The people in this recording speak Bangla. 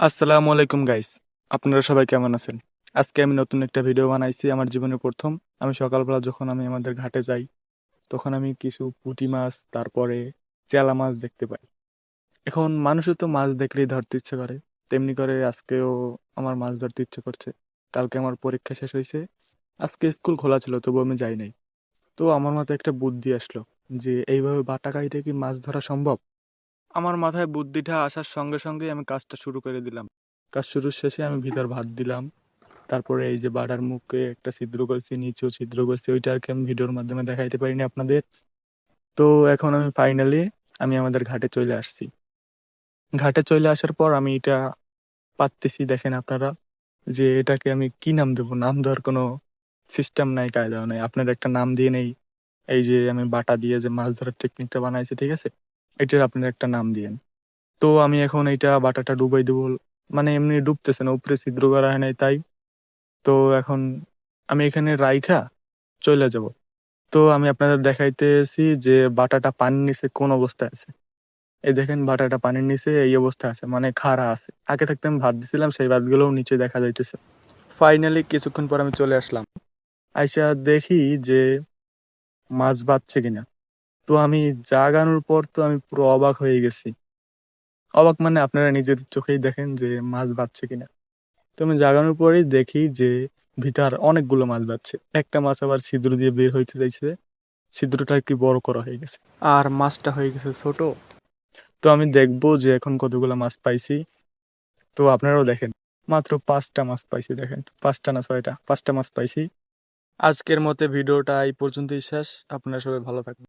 আসসালামু আলাইকুম গাইস, আপনারা সবাই কেমন আছেন? আজকে আমি নতুন একটা ভিডিও বানাইছি। আমার জীবনের প্রথম আমি সকালবেলা যখন আমি আমাদের ঘাটে যাই, তখন আমি কিছু পুঁটি মাছ, তারপরে চেলা মাছ দেখতে পাই। এখন মানুষের তো মাছ দেখলেই ধরতে ইচ্ছে করে, তেমনি করে আজকেও আমার মাছ ধরতে ইচ্ছে করছে। কালকে আমার পরীক্ষা শেষ হয়েছে, আজকে স্কুল খোলা ছিল, তবু আমি যাই নাই। তো আমার মাথায় একটা বুদ্ধি আসলো যে এইভাবে বাটা কাইটে কি মাছ ধরা সম্ভব। আমার মাথায় বুদ্ধিটা আসার সঙ্গে সঙ্গে আমি কাজটা শুরু করে দিলাম। কাজ শুরুর শেষে আমি ভিতর ভাত দিলাম, তারপরে এই যে বাটার মুখে একটা ছিদ্র করেছি, নিচেও ছিদ্র করেছি, ওইটা আর কি আমি ভিডিওর মাধ্যমে দেখাইতে পারিনি আপনাদের। তো এখন আমি ফাইনালি আমি আমাদের ঘাটে চলে আসছি। ঘাটে চলে আসার পর আমি এটা পাততেছি, দেখেন আপনারা, যে এটাকে আমি কি নাম দেবো। নাম দেওয়ার কোনো সিস্টেম নাই, কায়দাও নাই। আপনার একটা নাম দিয়ে নেই, এই যে আমি বাটা দিয়ে যে মাছ ধরার টেকনিকটা বানাইছি, ঠিক আছে, এটার আপনার একটা নাম দিয়েন। তো আমি এখন এইটা বাটাটা ডুবাই দেবো, মানে এমনি ডুবতেছে না, উপরে ছিদ্র করা হয় নাই তাই। তো এখন আমি এখানে রাইখা চলে যাব। তো আমি আপনাদের দেখাইতেছি যে বাটাটা পানির নিচে কোন অবস্থায় আছে। এই দেখেন, বাটাটা পানির নিচে এই অবস্থা আছে, মানে খাড়া আছে। আগে থাকতে আমি ভাত দিছিলাম, সেই ভাতগুলোও নিচে দেখা যাইতেছে। ফাইনালি কিছুক্ষণ পর আমি চলে আসলাম, আইসা দেখি যে মাছ বাজছে কিনা। তো আমি জাগানোর পর তো আমি পুরো অবাক হয়ে গেছি। অবাক মানে আপনারা নিজের চোখেই দেখেন যে মাছ বাজছে কিনা। তো আমি জাগানোর পরেই দেখি যে ভিতর অনেকগুলো মাছ বাজছে। একটা মাছ আবার ছিদ্র দিয়ে বের হইতে চাইছে, ছিদ্রটা একটু বড় করা হয়ে গেছে, আর মাছটা হয়ে গেছে ছোট। তো আমি দেখবো যে এখন কতগুলো মাছ পাইছি। তো আপনারাও দেখেন, মাত্র 5টা মাছ পাইছি। দেখেন, 5টা না 6টা, 5টা মাছ পাইছি। আজকের মতে ভিডিওটা এই পর্যন্তই শেষ। আপনারা সবাই ভালো থাকবেন।